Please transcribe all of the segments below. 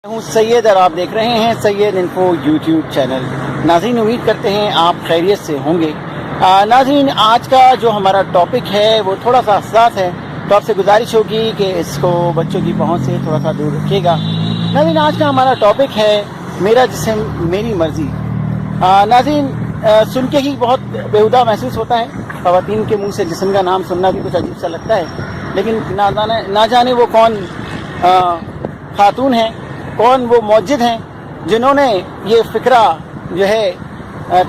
ہوں سید اور آپ دیکھ رہے ہیں سید انفو یوٹیوب چینل۔ ناظرین امید کرتے ہیں آپ خیریت سے ہوں گے۔ ناظرین آج کا جو ہمارا ٹاپک ہے وہ تھوڑا سا حساس ہے، تو آپ سے گزارش ہوگی کہ اس کو بچوں کی پہنچ سے تھوڑا سا دور رکھیے گا۔ ناظرین آج کا ہمارا ٹاپک ہے میرا جسم میری مرضی۔ ناظرین سن کے ہی بہت بےہودہ محسوس ہوتا ہے، خواتین کے منہ سے جسم کا نام سننا بھی کچھ عجیب سا لگتا ہے، لیکن نہ جانے وہ کون خاتون ہیں، کون وہ موجد ہیں جنہوں نے یہ فکرہ جو ہے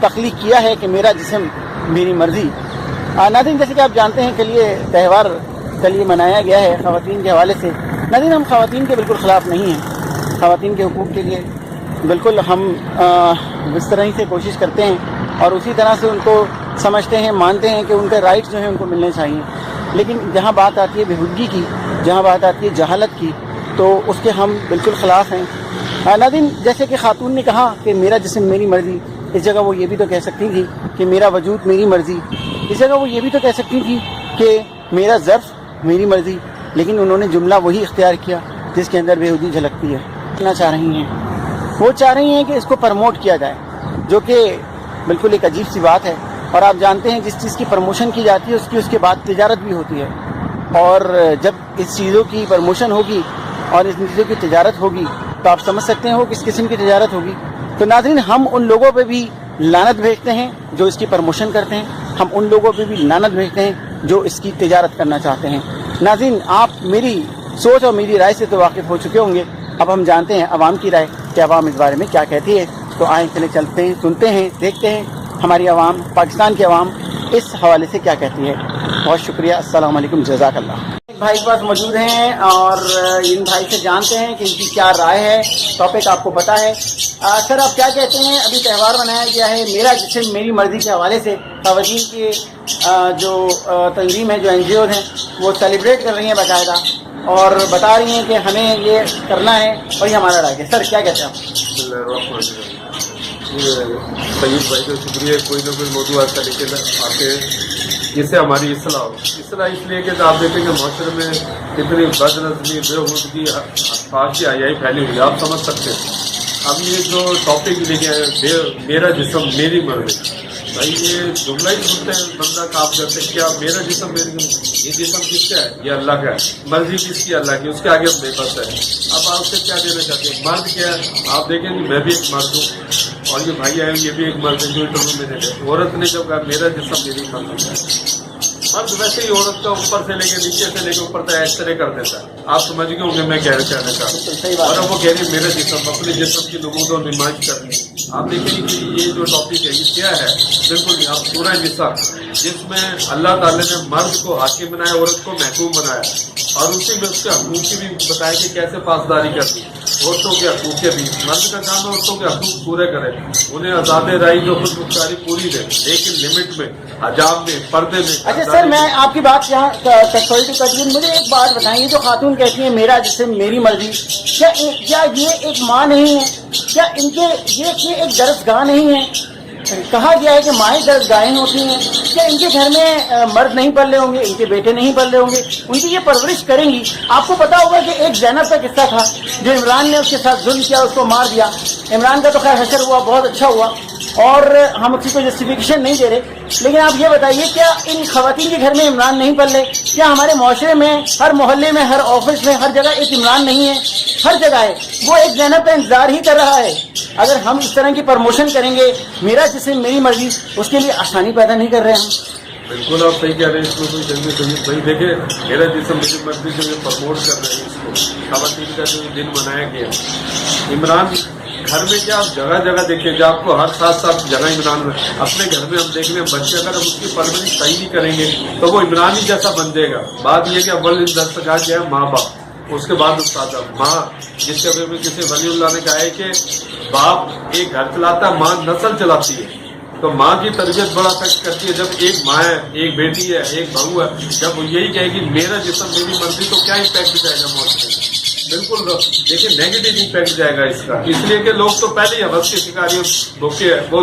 تخلیق کیا ہے کہ میرا جسم میری مرضی۔ ناظرین جیسے کہ آپ جانتے ہیں کہ یہ تہوار کل یہ منایا گیا ہے خواتین کے حوالے سے۔ ناظرین ہم خواتین کے بالکل خلاف نہیں ہیں، خواتین کے حقوق کے لیے بالکل ہم اس طرح ہی سے کوشش کرتے ہیں اور اسی طرح سے ان کو سمجھتے ہیں، مانتے ہیں کہ ان کے رائٹس جو ہیں ان کو ملنے چاہیے، لیکن جہاں بات آتی ہے بےہودگی کی، جہاں بات آتی ہے جہالت کی، تو اس کے ہم بالکل خلاف ہیں۔ ناظرین جیسے کہ خاتون نے کہا کہ میرا جسم میری مرضی، اس جگہ وہ یہ بھی تو کہہ سکتی تھی کہ میرا وجود میری مرضی، اس جگہ وہ یہ بھی تو کہہ سکتی تھی کہ میرا ظرف میری مرضی، لیکن انہوں نے جملہ وہی اختیار کیا جس کے اندر بےہودگی جھلکتی ہے۔ کہنا چاہ رہی ہیں، وہ چاہ رہی ہیں کہ اس کو پروموٹ کیا جائے، جو کہ بالکل ایک عجیب سی بات ہے، اور آپ جانتے ہیں جس چیز کی پروموشن کی جاتی ہے اس کے بعد تجارت بھی ہوتی ہے، اور جب اس چیزوں کی پروموشن ہوگی اور اس چیزوں کی تجارت ہوگی تو آپ سمجھ سکتے ہیں وہ کس قسم کی تجارت ہوگی۔ تو ناظرین ہم ان لوگوں پہ بھی لعنت بھیجتے ہیں جو اس کی پروموشن کرتے ہیں، ہم ان لوگوں پہ بھی لعنت بھیجتے ہیں جو اس کی تجارت کرنا چاہتے ہیں۔ ناظرین آپ میری سوچ اور میری رائے سے تو واقف ہو چکے ہوں گے، اب ہم جانتے ہیں عوام کی رائے کہ عوام اس بارے میں کیا کہتی ہے۔ تو آئیں چلے چلتے ہیں، سنتے ہیں، دیکھتے ہیں ہماری عوام، پاکستان کی عوام اس حوالے سے کیا کہتی ہے۔ بہت شکریہ، السلام علیکم، جزاک اللہ۔ بھائی کے پاس موجود ہیں اور ان بھائی سے جانتے ہیں کہ ان کی کیا رائے ہے، ٹاپک آپ کو پتہ ہے۔ سر آپ کیا کہتے ہیں؟ ابھی تہوار منایا گیا ہے میرا جسم میری مرضی کے حوالے سے، خواتین کی جو تنظیم ہے، جو این جی اوز ہیں، وہ سیلیبریٹ کر رہی ہیں باقاعدہ اور بتا رہی ہیں کہ ہمیں یہ کرنا ہے اور یہ ہمارا رائے ہے۔ سر کیا کہتے ہیں آپ؟ سید بھائی کا شکریہ، کوئی نہ کوئی موضوع ایسا لے کے آتے ہیں جس سے ہماری اصلاح ہو۔ اصلاح اس لیے کہ آپ دیکھیں کہ معاشرے میں کتنی بد نظمی، بےہودگی، فحاشی عیائی پھیلی ہوئی ہے، آپ سمجھ سکتے ہیں۔ اب یہ جو ٹاپک لے کے آئے میرا جسم میری مرضی، بھائی یہ جملہ ہی سنتے ہیں بندہ کام کرتے ہیں، کیا میرا جسم میری مرضی؟ یہ جسم کس کا ہے؟ یہ اللہ کا ہے۔ مرضی کس کی؟ اللہ کی، اس کے آگے ہم بے بس ہے۔ اب آپ سے کیا دینا چاہتے ہیں؟ مرد کیا ہے؟ آپ دیکھیں کہ میں بھی ایک مرد ہوں اور یہ بھائی آئے یہ بھی ایک مرد ہے جو انٹرویو میں دے رہے۔ عورت نے جب کہا میرا جسم میری مرضی ہے، مرد ویسے ہی عورت کا اوپر سے لے کے نیچے سے لے کے اوپر تک ایس طرح کر دیتا ہے۔ آپ سمجھ گئے ہوں گے میں کہنا چاہتا ہوں، اور اب وہ کہہ رہی ہے میرا جسم، اپنے جسم کی نمود و نمائش کرنی ہے۔ آپ دیکھیں گے کہ یہ جو ٹاپک ہے یہ کیا ہے، بالکل آپ سورہ نساء جس میں اللہ تعالیٰ نے مرد کو حاکم بنایا، عورت کو محکوم بنایا، اور اسی میں اس کے حقوق کی بھی بتایا کہ کیسے پاسداری کرنی۔ عورتوں کے حقوق کے بھی، مرد کا کام ہے عورتوں کے حقوق پورے کرے، انہیں آزاد رائے جو خود مختاری پوری دے، لیکن لمٹ میں، حجاب میں، پردے میں۔ اچھا سر میں آپ کی بات یہاں مجھے ایک بات بتائیں، یہ جو خاتون کہتی ہیں میرا جسم میری مرضی، کیا یہ ایک ماں نہیں ہے؟ کیا ان کے یہ ایک درسگاہ نہیں ہے؟ کہا گیا ہے کہ مائیں درسگاہیں ہوتی ہیں، کیا ان کے گھر میں مرد نہیں پل رہے ہوں گے، ان کے بیٹے نہیں پل رہے ہوں گے، ان کی یہ پرورش کریں گی؟ آپ کو پتا ہوگا کہ ایک زینب کا قصہ تھا جو عمران نے اس کے ساتھ ظلم کیا، اس کو مار دیا۔ عمران کا تو خیر حشر ہوا، بہت اچھا ہوا، اور ہم اسی کو جسٹیفیکیشن نہیں دے رہے، لیکن آپ یہ بتائیے کیا ان خواتین کے گھر میں عمران نہیں پل رہے؟ کیا ہمارے معاشرے میں ہر محلے میں، ہر آفس میں، ہر جگہ ایک عمران نہیں ہے؟ ہر جگہ ہے، وہ ایک زینب کا انتظار ہی کر رہا ہے۔ اگر ہم اس طرح کی پروموشن کریں گے میرا جسم میری مرضی، اس کے لیے آسانی پیدا نہیں کر رہے ہم۔ بالکل آپ صحیح کہہ رہے ہیں، اس میں کوئی جلدی سید بھائی دیکھیں میرا جسم میری مرضی جو پروموٹ کر رہے ہیں، اس کو خواتین کا جو دن منایا گیا عمران گھر میں، کیا آپ جگہ جگہ دیکھیں جب آپ کو ہر ساتھ جگہ عمران میں، اپنے گھر میں ہم دیکھ لیں بچے اگر ہم اس کی پرورش صحیح نہیں کریں گے تو وہ عمران ہی جیسا بن جائے گا۔ بات یہ کہ اول درسگاہ کیا ہے؟ ماں باپ، اس کے بعد استاد ماں، جس کے میں کسی ولی اللہ نے کہا ہے کہ باپ ایک گھر چلاتا ہے، ماں نسل چلاتی ہے۔ تو ماں کی تربیت بڑا افیکٹ کرتی ہے۔ جب ایک ماں ہے، ایک بیٹی ہے، ایک بہو ہے، جب وہ یہی کہے گی میرا جسم میری مرضی، تو کیا امپیکٹ جائے گا معاشرے میں؟ بالکل دیکھیں نیگیٹو امپیکٹ جائے گا اس کا، اس لیے کہ لوگ تو پہلے ہی حوث کے شکاری بھوکے ہیں، وہ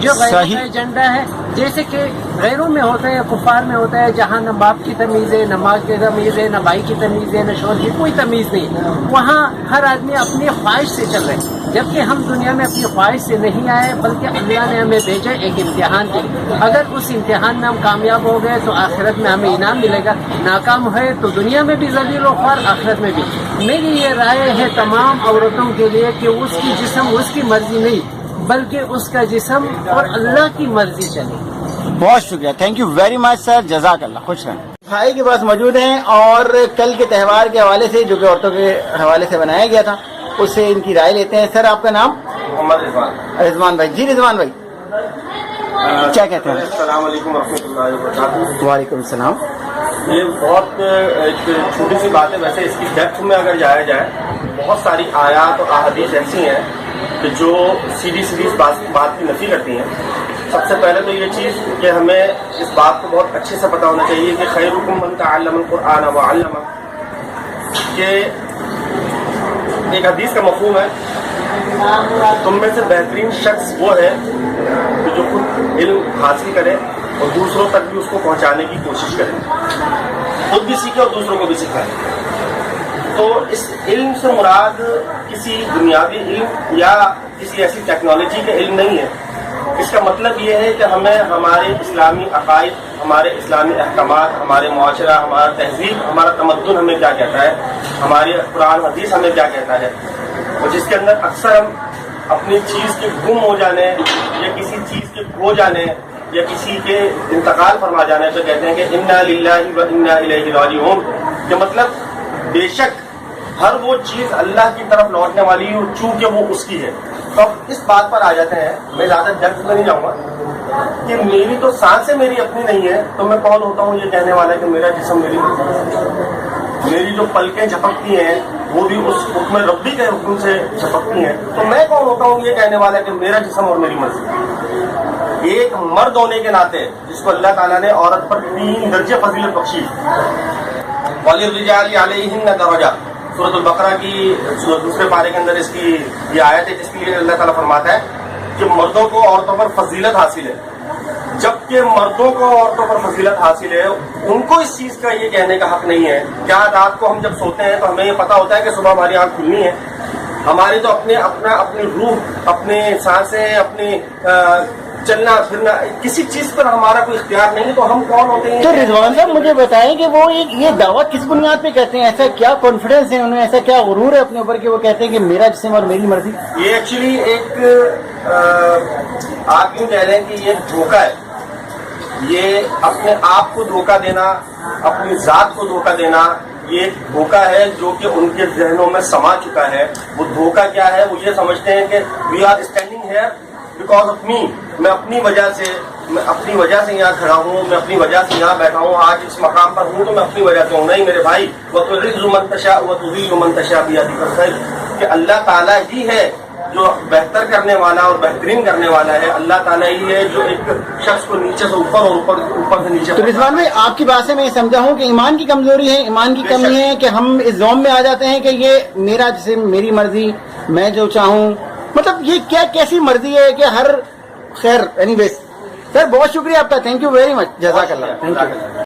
جو غیروں صحیح. کا ایجنڈا ہے، جیسے کہ غیروں میں ہوتا ہے، کفار میں ہوتا ہے، جہاں نہ باپ کی تمیز ہے، نہ ماں کی تمیز ہے، نہ بھائی کی تمیز ہے، نہ شوہر کی کوئی تمیز نہیں، وہاں ہر آدمی اپنی خواہش سے چل رہے ہیں، جبکہ ہم دنیا میں اپنی خواہش سے نہیں آئے، بلکہ اللہ نے ہمیں بھیجا ایک امتحان کے لیے۔ اگر اس امتحان میں ہم کامیاب ہو گئے تو آخرت میں ہمیں انعام ملے گا، ناکام ہوئے تو دنیا میں بھی ذلیل و خوار، آخرت میں بھی۔ میری یہ رائے ہے تمام عورتوں کے لیے کہ اس کی جسم اس کی مرضی نہیں، بلکہ اس کا جسم اور اللہ کی مرضی چلے۔ بہت شکریہ، تھینک یو ویری مچ سر، جزاک اللہ، خوش رہیں۔ بھائی کے پاس موجود ہیں اور کل کے تہوار کے حوالے سے جو کہ عورتوں کے حوالے سے بنایا گیا تھا اس سے ان کی رائے لیتے ہیں۔ سر آپ کا نام؟ محمد رضوان۔ رضوان بھائی، جی رضوان بھائی کیا کہتے ہیں؟ السلام علیکم ورحمۃ اللہ وبرکاتہ۔ وعلیکم السلام۔ یہ بہت ایک چھوٹی سی بات ہے، ویسے اس کی ڈیپتھ میں اگر جایا جائے بہت ساری آیات اور احادیث ایسی ہیں کہ جو سیدھی اس بات کی نفی کرتی ہیں۔ سب سے پہلے تو یہ چیز کہ ہمیں اس بات کو بہت اچھے سے پتہ ہونا چاہیے کہ خیرکم من تعلم القرآن وعلمہ، کہ ایک حدیث کا مفہوم ہے تم میں سے بہترین شخص وہ ہے کہ جو خود علم حاصل کرے اور دوسروں تک بھی اس کو پہنچانے کی کوشش کرے، خود بھی سیکھے اور دوسروں کو بھی سکھائے۔ تو اس علم سے مراد کسی دنیاوی علم یا کسی ایسی ٹیکنالوجی کا علم نہیں ہے۔ اس کا مطلب یہ ہے کہ ہمیں ہمارے اسلامی عقائد، ہمارے اسلامی احکامات، ہمارے معاشرہ، ہمارا تہذیب، ہمارا تمدن ہمیں کیا کہتا ہے، ہماری قرآن حدیث ہمیں کیا کہتا ہے، اور جس کے اندر اکثر ہم اپنی چیز کے گم ہو جانے یا کسی چیز کے کھو جانے یا کسی کے انتقال فرما جانے پہ کہتے ہیں کہ انا للہ و انا الیہ راجعون، کہ مطلب بے شک ہر وہ چیز اللہ کی طرف لوٹنے والی ہے چونکہ وہ اس کی ہے۔ تو اب اس بات پر آ جاتے ہیں، میں زیادہ ڈیپتھ میں نہیں جاؤں گا کہ میری تو سانسیں میری اپنی نہیں ہے، تو میں کون ہوتا ہوں یہ کہنے والا کہ میرا جسم میری میری جو پلکیں جھپکتی ہیں وہ بھی اس حکم ربی کے حکم سے جھپکتی ہیں، تو میں کون ہوتا ہوں یہ کہنے والا کہ میرا جسم اور میری مرضی۔ ایک مرد ہونے کے ناطے جس کو اللہ تعالیٰ نے عورت پر 3 درجے فضیلت بخشی، وَلِلرِّجَالِ عَلَيْهِنَّ دَرَجَةٌ، سورۃ البقرہ کی دوسرے پارے کے اندر اس کی یہ آیت ہے جس کے لیے اللہ تعالیٰ فرماتا ہے کہ مردوں کو عورتوں پر فضیلت حاصل ہے، جبکہ مردوں کو عورتوں پر فضیلت حاصل ہے ان کو اس چیز کا یہ کہنے کا حق نہیں ہے۔ کیا رات کو ہم جب سوتے ہیں تو ہمیں یہ پتہ ہوتا ہے کہ صبح ہماری آنکھ کھلنی ہے، ہماری تو اپنی روح، اپنے سانسیں، اپنی چلنا پھرنا، کسی چیز پر ہمارا کوئی اختیار نہیں ہے، تو ہم کون ہوتے ہیں؟ تو رضوان صاحب مجھے بتائیں کہ وہ یہ دعویٰ کس بنیاد پہ کرتے ہیں؟ ایسا کیا کانفیڈنس ہے انہیں، ایسا کیا غرور ہے اپنے اوپر کہ وہ کہتے ہیں کہ میرا جسم اور میری مرضی؟ یہ ایکچولی ایک آپ یوں کہہ رہے ہیں کہ یہ دھوکہ ہے، یہ اپنے آپ کو دھوکہ دینا، اپنی ذات کو دھوکہ دینا، یہ ایک دھوکہ ہے جو کہ ان کے ذہنوں میں سما چکا ہے۔ وہ دھوکہ کیا ہے؟ وہ یہ سمجھتے ہیں کہ we are standing here because of me, میں اپنی وجہ سے یہاں کھڑا ہوں، میں اپنی وجہ سے یہاں بیٹھا ہوں، آج اس مقام پر ہوں تو میں اپنی وجہ سے ہوں۔ نہیں میرے بھائی، وَتُعِزُّ مَن تَشَاءُ وَتُذِلُّ مَن تَشَاءُ بِيَدِكَ الْخَيْرُ، کہ اللہ تعالیٰ ہی ہے جو بہتر کرنے والا اور بہترین کرنے والا ہے، اللہ تعالیٰ ہی ہے جو ایک شخص کو نیچے سے اوپر اور اوپر سے نیچے۔ تو رضوان بھائی آپ کی بات سے میں یہ سمجھا ہوں کہ ایمان کی کمزوری ہے، ایمان کی کمی ہے کہ ہم اس زوم میں آ جاتے ہیں کہ یہ میرا جسم میری مرضی، میں جو چاہوں، مطلب یہ کیا کیسی مرضی ہے کہ ہر خیر اینی ویز۔ سر بہت شکریہ آپ کا، تھینک یو ویری مچ، جزاک اللہ، تھینک یو۔